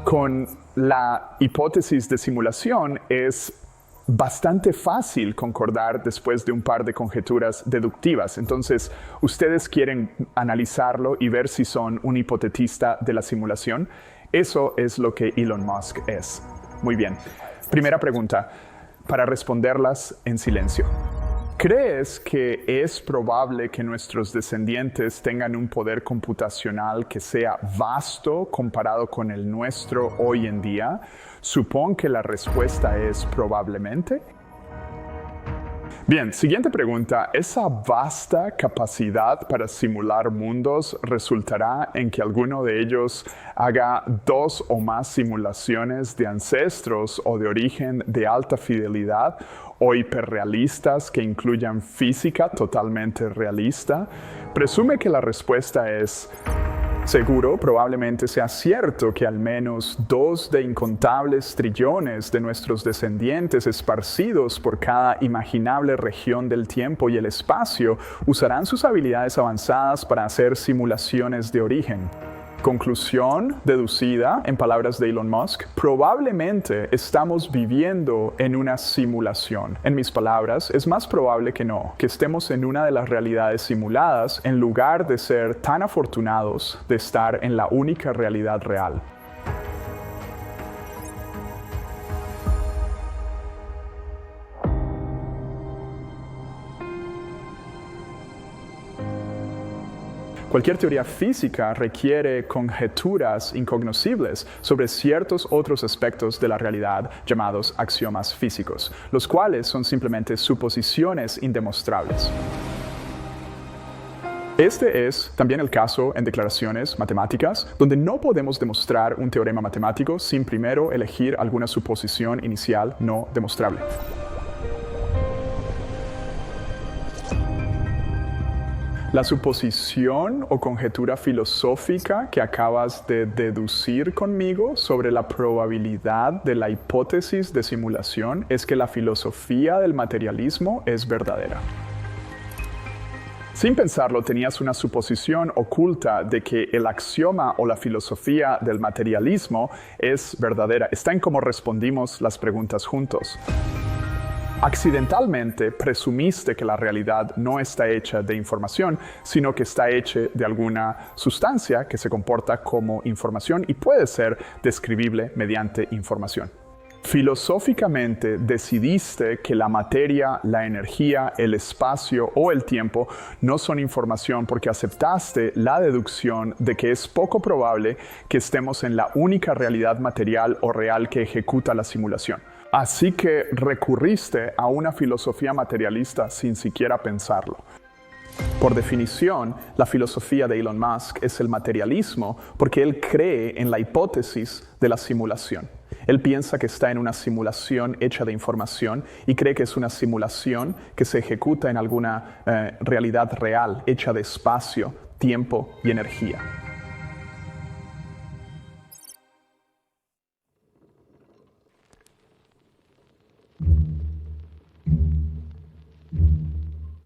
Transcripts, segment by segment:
Con la hipótesis de simulación es bastante fácil concordar después de un par de conjeturas deductivas. Entonces, ustedes quieren analizarlo y ver si son un hipotetista de la simulación. Eso es lo que Elon Musk es. Muy bien. Primera pregunta, para responderlas en silencio. ¿Crees que es probable que nuestros descendientes tengan un poder computacional que sea vasto comparado con el nuestro hoy en día? Supón que la respuesta es probablemente. Bien, siguiente pregunta. ¿Esa vasta capacidad para simular mundos resultará en que alguno de ellos haga 2 o más simulaciones de ancestros o de origen de alta fidelidad o hiperrealistas que incluyan física totalmente realista? Presume que la respuesta es seguro. Probablemente sea cierto que al menos 2 de incontables trillones de nuestros descendientes esparcidos por cada imaginable región del tiempo y el espacio usarán sus habilidades avanzadas para hacer simulaciones de origen. Conclusión deducida, en palabras de Elon Musk, probablemente estamos viviendo en una simulación. En mis palabras, es más probable que no, que estemos en una de las realidades simuladas en lugar de ser tan afortunados de estar en la única realidad real. Cualquier teoría física requiere conjeturas incognoscibles sobre ciertos otros aspectos de la realidad llamados axiomas físicos, los cuales son simplemente suposiciones indemostrables. Este es también el caso en declaraciones matemáticas, donde no podemos demostrar un teorema matemático sin primero elegir alguna suposición inicial no demostrable. La suposición o conjetura filosófica que acabas de deducir conmigo sobre la probabilidad de la hipótesis de simulación es que la filosofía del materialismo es verdadera. Sin pensarlo, tenías una suposición oculta de que el axioma o la filosofía del materialismo es verdadera. Está en cómo respondimos las preguntas juntos. Accidentalmente presumiste que la realidad no está hecha de información, sino que está hecha de alguna sustancia que se comporta como información y puede ser describible mediante información. Filosóficamente decidiste que la materia, la energía, el espacio o el tiempo no son información porque aceptaste la deducción de que es poco probable que estemos en la única realidad material o real que ejecuta la simulación. Así que recurriste a una filosofía materialista sin siquiera pensarlo. Por definición, la filosofía de Elon Musk es el materialismo porque él cree en la hipótesis de la simulación. Él piensa que está en una simulación hecha de información y cree que es una simulación que se ejecuta en alguna realidad real, hecha de espacio, tiempo y energía.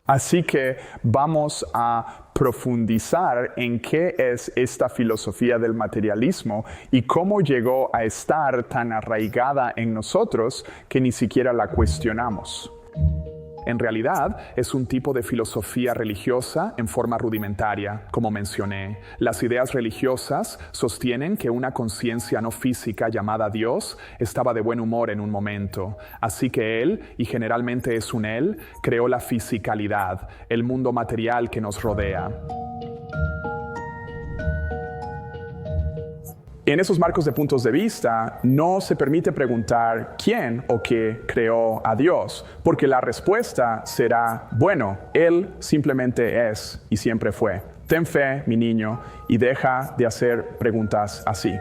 Así que vamos a profundizar en qué es esta filosofía del materialismo y cómo llegó a estar tan arraigada en nosotros que ni siquiera la cuestionamos. En realidad, es un tipo de filosofía religiosa en forma rudimentaria, como mencioné. Las ideas religiosas sostienen que una conciencia no física llamada Dios estaba de buen humor en un momento. Así que Él, y generalmente es un Él, creó la fisicalidad, el mundo material que nos rodea. En esos marcos de puntos de vista, no se permite preguntar quién o qué creó a Dios, porque la respuesta será, bueno, Él simplemente es y siempre fue. Ten fe, mi niño, y deja de hacer preguntas así.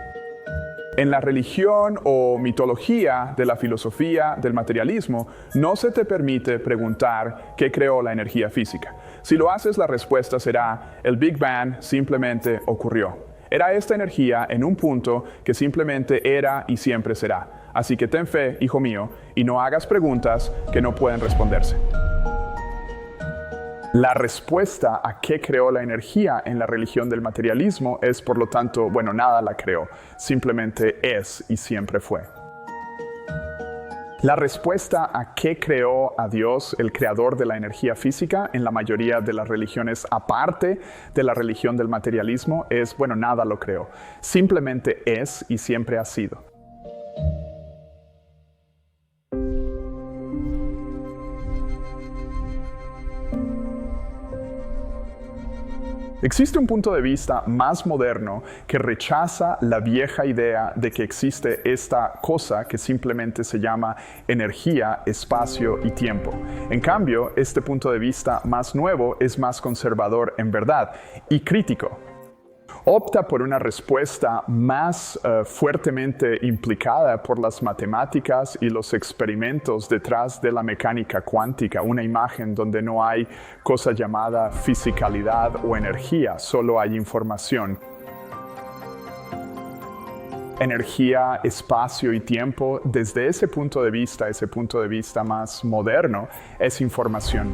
En la religión o mitología de la filosofía del materialismo, no se te permite preguntar qué creó la energía física. Si lo haces, la respuesta será, el Big Bang simplemente ocurrió. Era esta energía en un punto que simplemente era y siempre será. Así que ten fe, hijo mío, y no hagas preguntas que no pueden responderse. La respuesta a qué creó la energía en la religión del materialismo es, por lo tanto, bueno, nada la creó, simplemente es y siempre fue. La respuesta a qué creó a Dios, el creador de la energía física, en la mayoría de las religiones, aparte de la religión del materialismo, es, bueno, nada lo creó, simplemente es y siempre ha sido. Existe un punto de vista más moderno que rechaza la vieja idea de que existe esta cosa que simplemente se llama energía, espacio y tiempo. En cambio, este punto de vista más nuevo es más conservador en verdad y crítico. Opta por una respuesta más fuertemente implicada por las matemáticas y los experimentos detrás de la mecánica cuántica, una imagen donde no hay cosa llamada fisicalidad o energía, solo hay información. Energía, espacio y tiempo, desde ese punto de vista más moderno, es información.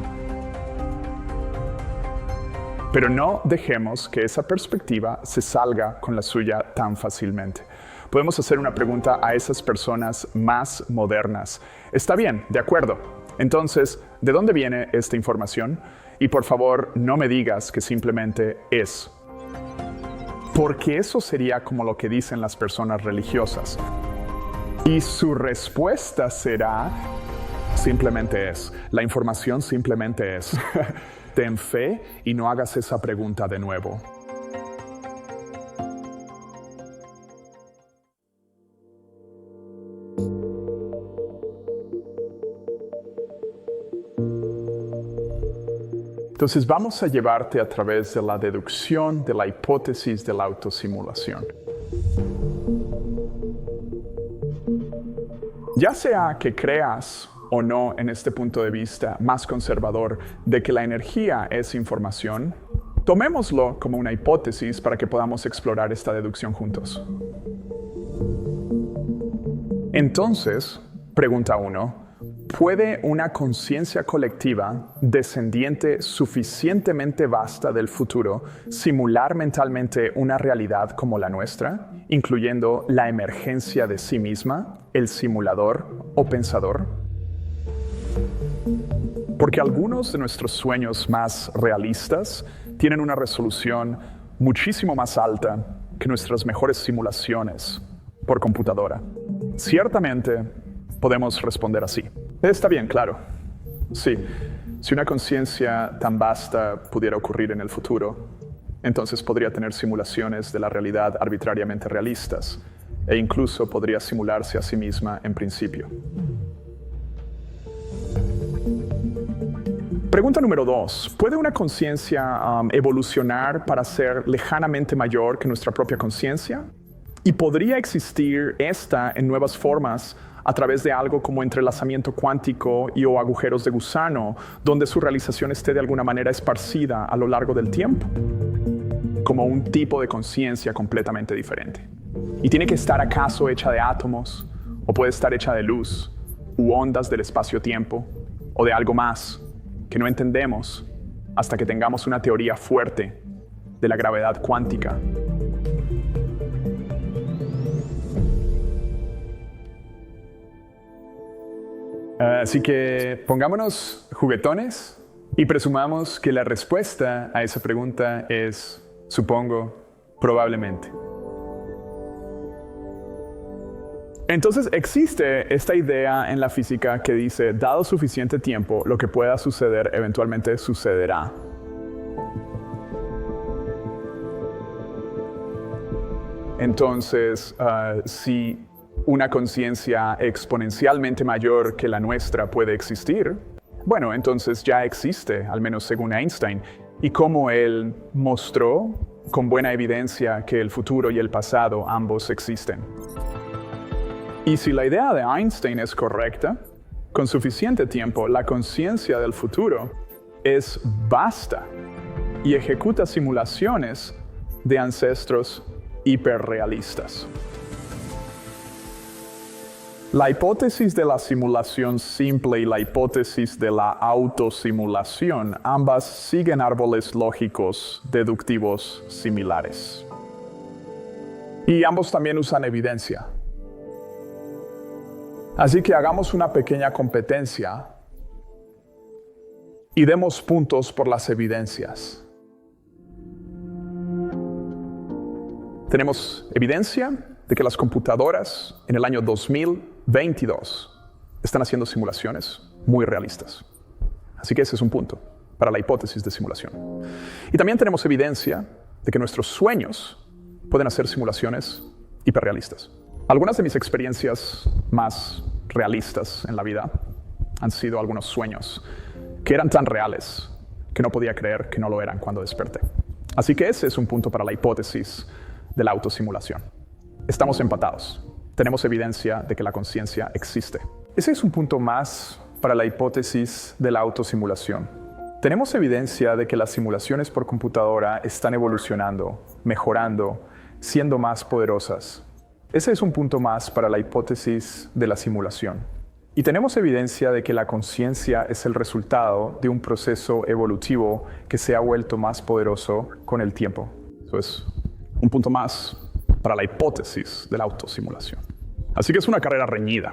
Pero no dejemos que esa perspectiva se salga con la suya tan fácilmente. Podemos hacer una pregunta a esas personas más modernas. Está bien, de acuerdo. Entonces, ¿de dónde viene esta información? Y por favor, no me digas que simplemente es. Porque eso sería como lo que dicen las personas religiosas. Y su respuesta será, simplemente es. La información simplemente es. Ten fe y no hagas esa pregunta de nuevo. Entonces vamos a llevarte a través de la deducción de la hipótesis de la autosimulación. Ya sea que creas o no en este punto de vista más conservador de que la energía es información, tomémoslo como una hipótesis para que podamos explorar esta deducción juntos. Entonces, pregunta 1, ¿puede una conciencia colectiva descendiente suficientemente vasta del futuro simular mentalmente una realidad como la nuestra, incluyendo la emergencia de sí misma, el simulador o pensador? Porque algunos de nuestros sueños más realistas tienen una resolución muchísimo más alta que nuestras mejores simulaciones por computadora. Ciertamente podemos responder así. Está bien, claro. Sí, si una conciencia tan vasta pudiera ocurrir en el futuro, entonces podría tener simulaciones de la realidad arbitrariamente realistas e incluso podría simularse a sí misma en principio. Pregunta número 2. ¿Puede una conciencia evolucionar para ser lejanamente mayor que nuestra propia conciencia? ¿Y podría existir esta en nuevas formas a través de algo como entrelazamiento cuántico y o agujeros de gusano, donde su realización esté de alguna manera esparcida a lo largo del tiempo? Como un tipo de conciencia completamente diferente. ¿Y tiene que estar acaso hecha de átomos? ¿O puede estar hecha de luz? ¿U ondas del espacio-tiempo? ¿O de algo más que no entendemos hasta que tengamos una teoría fuerte de la gravedad cuántica? Así que pongámonos juguetones y presumamos que la respuesta a esa pregunta es, supongo, probablemente. Entonces existe esta idea en la física que dice, dado suficiente tiempo, lo que pueda suceder eventualmente sucederá. Entonces, si una conciencia exponencialmente mayor que la nuestra puede existir, bueno, entonces ya existe, al menos según Einstein, y como él mostró con buena evidencia que el futuro y el pasado ambos existen. Y si la idea de Einstein es correcta, con suficiente tiempo la conciencia del futuro es vasta y ejecuta simulaciones de ancestros hiperrealistas. La hipótesis de la simulación simple y la hipótesis de la autosimulación, ambas siguen árboles lógicos deductivos similares. Y ambos también usan evidencia. Así que hagamos una pequeña competencia y demos puntos por las evidencias. Tenemos evidencia de que las computadoras en el año 2022 están haciendo simulaciones muy realistas. Así que ese es un punto para la hipótesis de simulación. Y también tenemos evidencia de que nuestros sueños pueden hacer simulaciones hiperrealistas. Algunas de mis experiencias más realistas en la vida han sido algunos sueños que eran tan reales que no podía creer que no lo eran cuando desperté. Así que ese es un punto para la hipótesis de la autosimulación. Estamos empatados. Tenemos evidencia de que la conciencia existe. Ese es un punto más para la hipótesis de la autosimulación. Tenemos evidencia de que las simulaciones por computadora están evolucionando, mejorando, siendo más poderosas. Ese es un punto más para la hipótesis de la simulación. Y tenemos evidencia de que la conciencia es el resultado de un proceso evolutivo que se ha vuelto más poderoso con el tiempo. Eso es un punto más para la hipótesis de la autosimulación. Así que es una carrera reñida,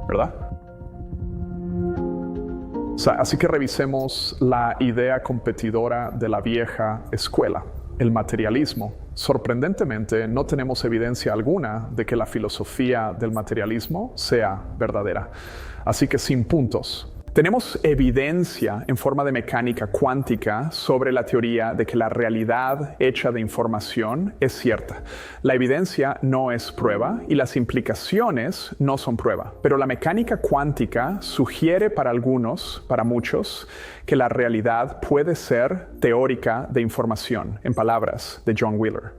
¿verdad? Así que revisemos la idea competidora de la vieja escuela, el materialismo. Sorprendentemente, no tenemos evidencia alguna de que la filosofía del materialismo sea verdadera. Así que sin puntos. Tenemos evidencia en forma de mecánica cuántica sobre la teoría de que la realidad hecha de información es cierta. La evidencia no es prueba y las implicaciones no son prueba. Pero la mecánica cuántica sugiere para algunos, para muchos, que la realidad puede ser teórica de información, en palabras de John Wheeler.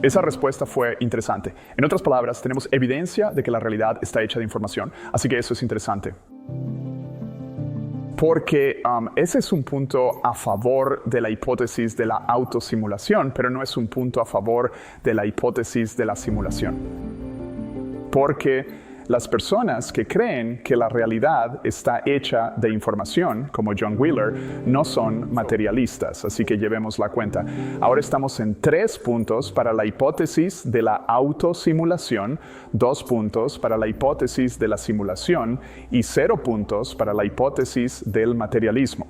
Esa respuesta fue interesante. En otras palabras, tenemos evidencia de que la realidad está hecha de información. Así que eso es interesante. Porque ese es un punto a favor de la hipótesis de la autosimulación, pero no es un punto a favor de la hipótesis de la simulación. Porque las personas que creen que la realidad está hecha de información, como John Wheeler, no son materialistas, así que llevemos la cuenta. Ahora estamos en 3 puntos para la hipótesis de la autosimulación, 2 puntos para la hipótesis de la simulación y 0 puntos para la hipótesis del materialismo.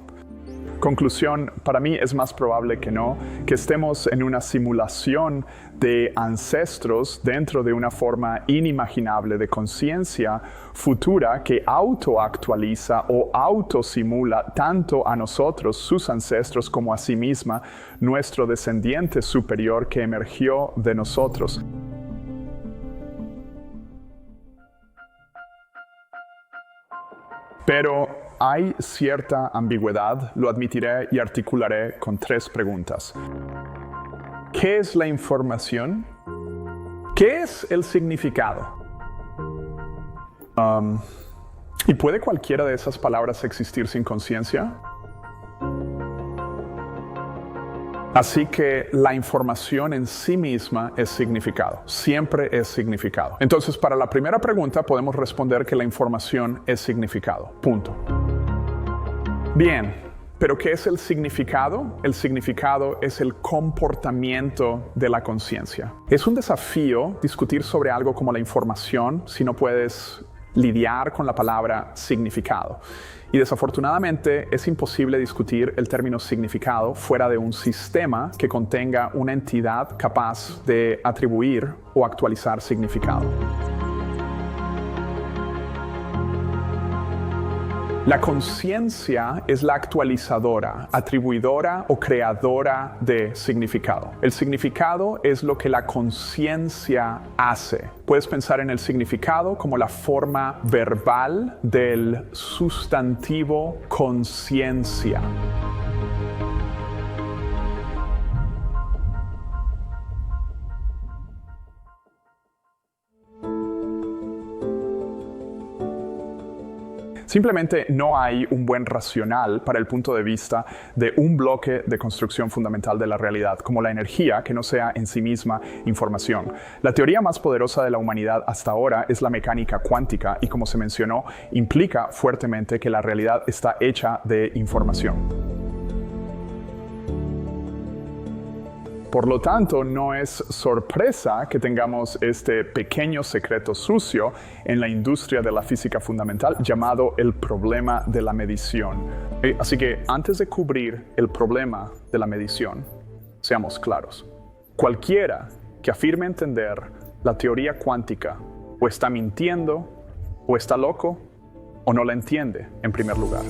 Conclusión, para mí es más probable que no, que estemos en una simulación de ancestros dentro de una forma inimaginable de conciencia futura que autoactualiza o autosimula tanto a nosotros, sus ancestros, como a sí misma, nuestro descendiente superior que emergió de nosotros. Pero hay cierta ambigüedad, lo admitiré y articularé con 3 preguntas. ¿Qué es la información? ¿Qué es el significado? ¿Y puede cualquiera de esas palabras existir sin conciencia? Así que la información en sí misma es significado, siempre es significado. Entonces, para la primera pregunta podemos responder que la información es significado, punto. Bien, pero ¿qué es el significado? El significado es el comportamiento de la conciencia. Es un desafío discutir sobre algo como la información si no puedes lidiar con la palabra significado. Y desafortunadamente es imposible discutir el término significado fuera de un sistema que contenga una entidad capaz de atribuir o actualizar significado. La conciencia es la actualizadora, atribuidora o creadora de significado. El significado es lo que la conciencia hace. Puedes pensar en el significado como la forma verbal del sustantivo conciencia. Simplemente no hay un buen racional para el punto de vista de un bloque de construcción fundamental de la realidad, como la energía, que no sea en sí misma información. La teoría más poderosa de la humanidad hasta ahora es la mecánica cuántica y, como se mencionó, implica fuertemente que la realidad está hecha de información. Por lo tanto, no es sorpresa que tengamos este pequeño secreto sucio en la industria de la física fundamental llamado el problema de la medición. Así que antes de cubrir el problema de la medición, seamos claros. Cualquiera que afirme entender la teoría cuántica o está mintiendo, o está loco, o no la entiende en primer lugar.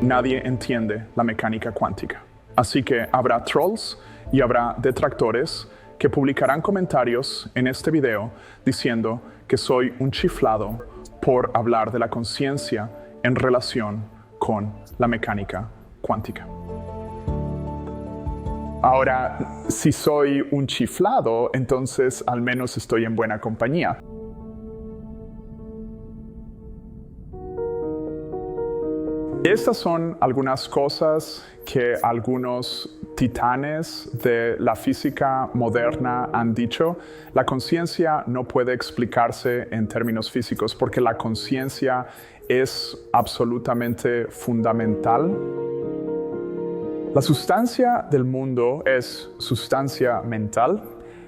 Nadie entiende la mecánica cuántica. Así que habrá trolls y habrá detractores que publicarán comentarios en este video diciendo que soy un chiflado por hablar de la conciencia en relación con la mecánica cuántica. Ahora, si soy un chiflado, entonces al menos estoy en buena compañía. Estas son algunas cosas que algunos titanes de la física moderna han dicho. La conciencia no puede explicarse en términos físicos porque la conciencia es absolutamente fundamental. La sustancia del mundo es sustancia mental.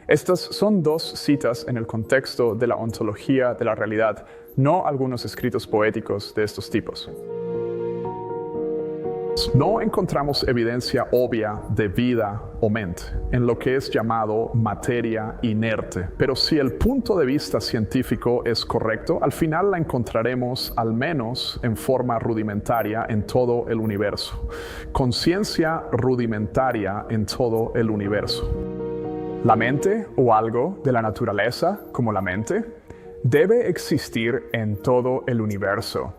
Estas son dos citas en el contexto de la ontología de la realidad, no algunos escritos poéticos de estos tipos. No encontramos evidencia obvia de vida o mente en lo que es llamado materia inerte, pero si el punto de vista científico es correcto, al final la encontraremos al menos en forma rudimentaria en todo el universo. Conciencia rudimentaria en todo el universo. La mente, o algo de la naturaleza como la mente, debe existir en todo el universo.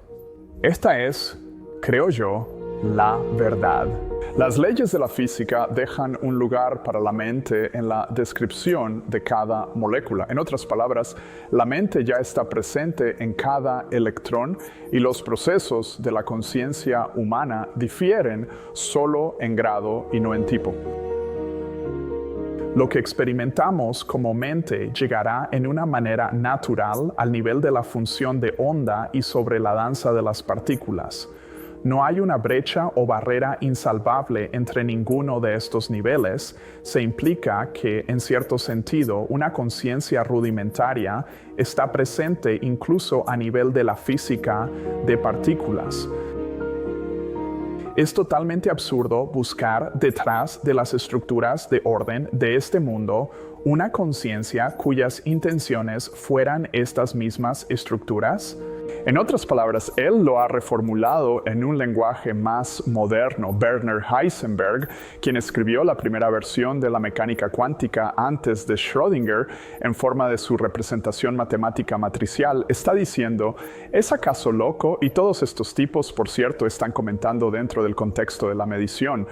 Esta es, creo yo, la verdad. Las leyes de la física dejan un lugar para la mente en la descripción de cada molécula. En otras palabras, la mente ya está presente en cada electrón y los procesos de la conciencia humana difieren solo en grado y no en tipo. Lo que experimentamos como mente llegará en una manera natural al nivel de la función de onda y sobre la danza de las partículas. No hay una brecha o barrera insalvable entre ninguno de estos niveles. Se implica que, en cierto sentido, una conciencia rudimentaria está presente incluso a nivel de la física de partículas. Es totalmente absurdo buscar detrás de las estructuras de orden de este mundo una conciencia cuyas intenciones fueran estas mismas estructuras. En otras palabras, él lo ha reformulado en un lenguaje más moderno. Werner Heisenberg, quien escribió la primera versión de la mecánica cuántica antes de Schrödinger en forma de su representación matemática matricial, está diciendo, ¿es acaso loco? Y todos estos tipos, por cierto, están comentando dentro del contexto de la medición.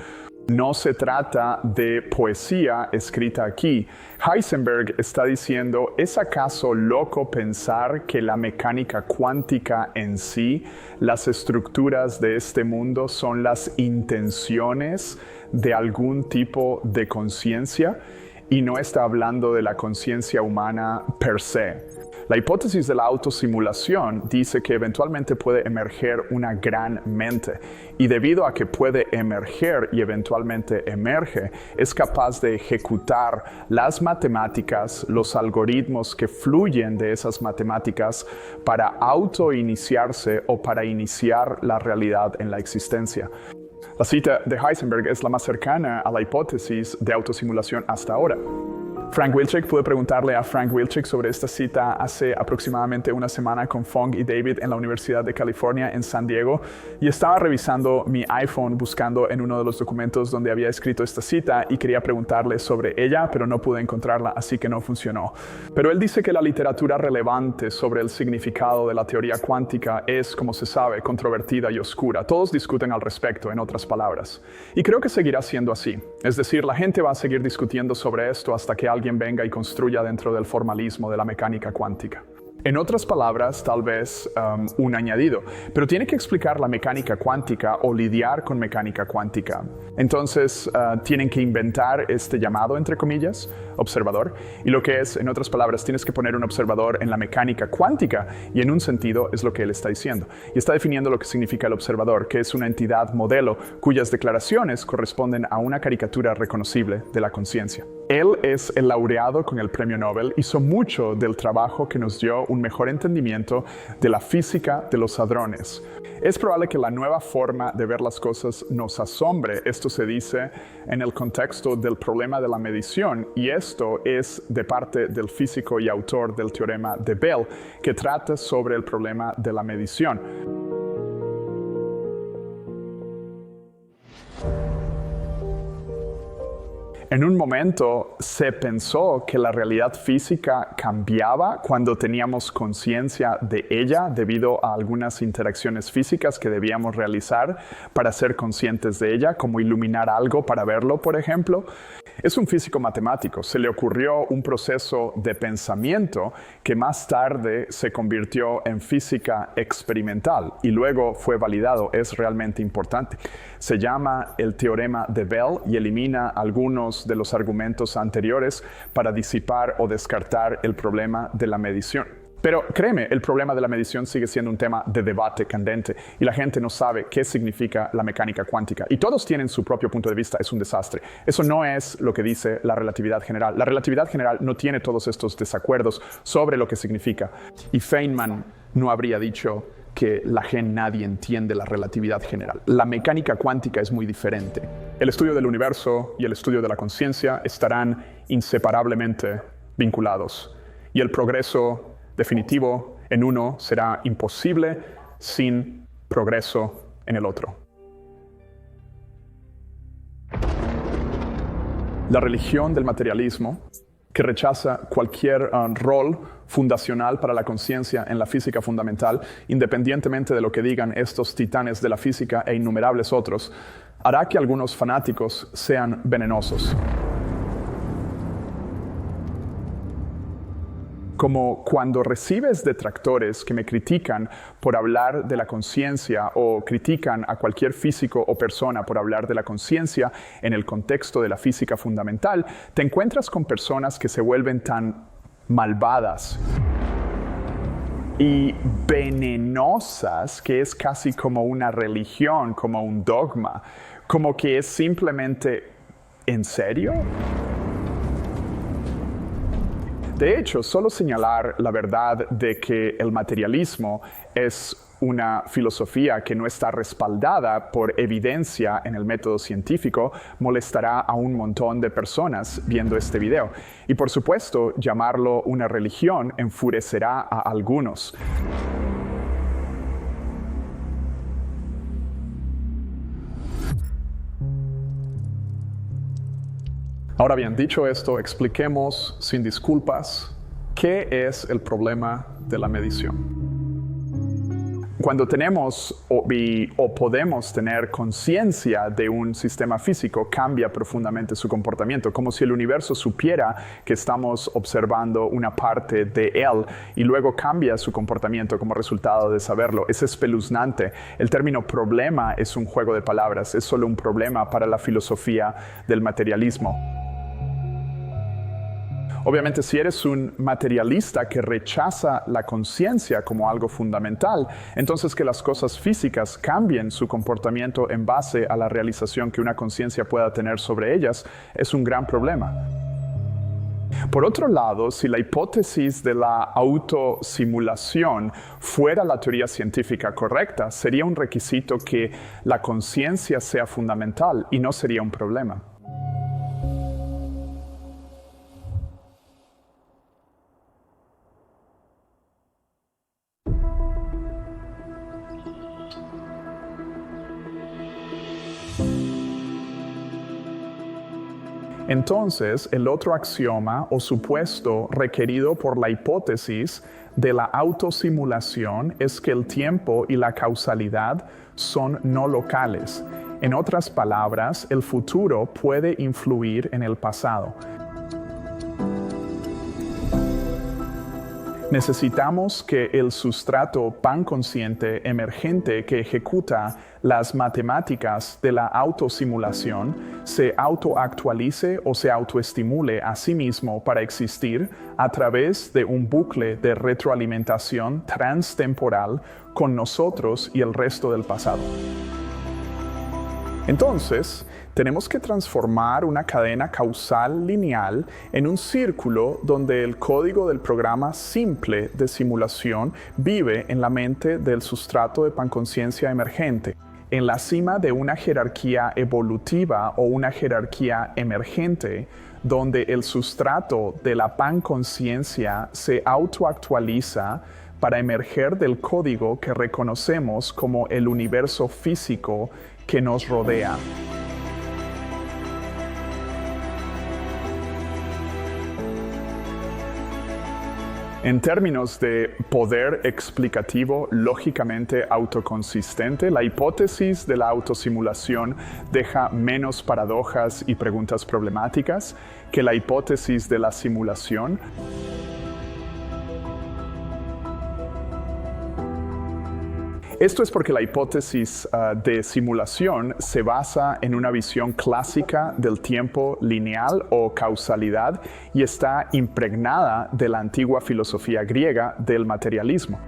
No se trata de poesía escrita aquí. Heisenberg está diciendo, ¿es acaso loco pensar que la mecánica cuántica en sí, las estructuras de este mundo, son las intenciones de algún tipo de conciencia? Y no está hablando de la conciencia humana per se. La hipótesis de la autosimulación dice que eventualmente puede emerger una gran mente, y debido a que puede emerger y eventualmente emerge, es capaz de ejecutar las matemáticas, los algoritmos que fluyen de esas matemáticas para autoiniciarse o para iniciar la realidad en la existencia. La cita de Heisenberg es la más cercana a la hipótesis de autosimulación hasta ahora. Frank Wilczek, pude preguntarle a Frank Wilczek sobre esta cita hace aproximadamente una semana con Fong y David en la Universidad de California en San Diego, y estaba revisando mi iPhone buscando en uno de los documentos donde había escrito esta cita y quería preguntarle sobre ella, pero no pude encontrarla, así que no funcionó. Pero él dice que la literatura relevante sobre el significado de la teoría cuántica es, como se sabe, controvertida y oscura. Todos discuten al respecto, en otras palabras. Y creo que seguirá siendo así. Es decir, la gente va a seguir discutiendo sobre esto hasta que alguien venga y construya dentro del formalismo de la mecánica cuántica. En otras palabras, tal vez un añadido, pero tiene que explicar la mecánica cuántica o lidiar con mecánica cuántica. Entonces, tienen que inventar este llamado, entre comillas, observador, y lo que es, en otras palabras, tienes que poner un observador en la mecánica cuántica, y en un sentido es lo que él está diciendo. Y está definiendo lo que significa el observador, que es una entidad modelo cuyas declaraciones corresponden a una caricatura reconocible de la conciencia. Él es el laureado con el premio Nobel, hizo mucho del trabajo que nos dio un mejor entendimiento de la física de los hadrones. Es probable que la nueva forma de ver las cosas nos asombre. Esto se dice en el contexto del problema de la medición, y esto es de parte del físico y autor del teorema de Bell, que trata sobre el problema de la medición. En un momento se pensó que la realidad física cambiaba cuando teníamos conciencia de ella debido a algunas interacciones físicas que debíamos realizar para ser conscientes de ella, como iluminar algo para verlo, por ejemplo. Es un físico matemático. Se le ocurrió un proceso de pensamiento que más tarde se convirtió en física experimental y luego fue validado. Es realmente importante. Se llama el teorema de Bell y elimina algunos de los argumentos anteriores para disipar o descartar el problema de la medición. Pero créeme, el problema de la medición sigue siendo un tema de debate candente y la gente no sabe qué significa la mecánica cuántica. Y todos tienen su propio punto de vista, es un desastre. Eso no es lo que dice la relatividad general. La relatividad general no tiene todos estos desacuerdos sobre lo que significa. Y Feynman no habría dicho que nadie entiende la relatividad general. La mecánica cuántica es muy diferente. El estudio del universo y el estudio de la conciencia estarán inseparablemente vinculados. Y el progreso definitivo en uno será imposible sin progreso en el otro. La religión del materialismo, que rechaza cualquier rol fundacional para la conciencia en la física fundamental, independientemente de lo que digan estos titanes de la física e innumerables otros, hará que algunos fanáticos sean venenosos. Como cuando recibes detractores que me critican por hablar de la conciencia o critican a cualquier físico o persona por hablar de la conciencia en el contexto de la física fundamental, te encuentras con personas que se vuelven tan malvadas y venenosas que es casi como una religión, como un dogma, como que es simplemente ¿en serio? De hecho, solo señalar la verdad de que el materialismo es una filosofía que no está respaldada por evidencia en el método científico molestará a un montón de personas viendo este video. Y por supuesto, llamarlo una religión enfurecerá a algunos. Ahora bien, dicho esto, expliquemos sin disculpas qué es el problema de la medición. Cuando tenemos o podemos tener conciencia de un sistema físico, cambia profundamente su comportamiento, como si el universo supiera que estamos observando una parte de él y luego cambia su comportamiento como resultado de saberlo. Es espeluznante. El término problema es un juego de palabras, es solo un problema para la filosofía del materialismo. Obviamente, si eres un materialista que rechaza la conciencia como algo fundamental, entonces que las cosas físicas cambien su comportamiento en base a la realización que una conciencia pueda tener sobre ellas es un gran problema. Por otro lado, si la hipótesis de la autosimulación fuera la teoría científica correcta, sería un requisito que la conciencia sea fundamental y no sería un problema. Entonces, el otro axioma o supuesto requerido por la hipótesis de la autosimulación es que el tiempo y la causalidad son no locales. En otras palabras, el futuro puede influir en el pasado. Necesitamos que el sustrato panconsciente emergente que ejecuta las matemáticas de la autosimulación se autoactualice o se autoestimule a sí mismo para existir a través de un bucle de retroalimentación transtemporal con nosotros y el resto del pasado. Entonces, tenemos que transformar una cadena causal lineal en un círculo donde el código del programa simple de simulación vive en la mente del sustrato de panconsciencia emergente, en la cima de una jerarquía evolutiva o una jerarquía emergente, donde el sustrato de la panconsciencia se autoactualiza para emerger del código que reconocemos como el universo físico que nos rodea. En términos de poder explicativo lógicamente autoconsistente, la hipótesis de la autosimulación deja menos paradojas y preguntas problemáticas que la hipótesis de la simulación. Esto es porque la hipótesis de simulación se basa en una visión clásica del tiempo lineal o causalidad y está impregnada de la antigua filosofía griega del materialismo.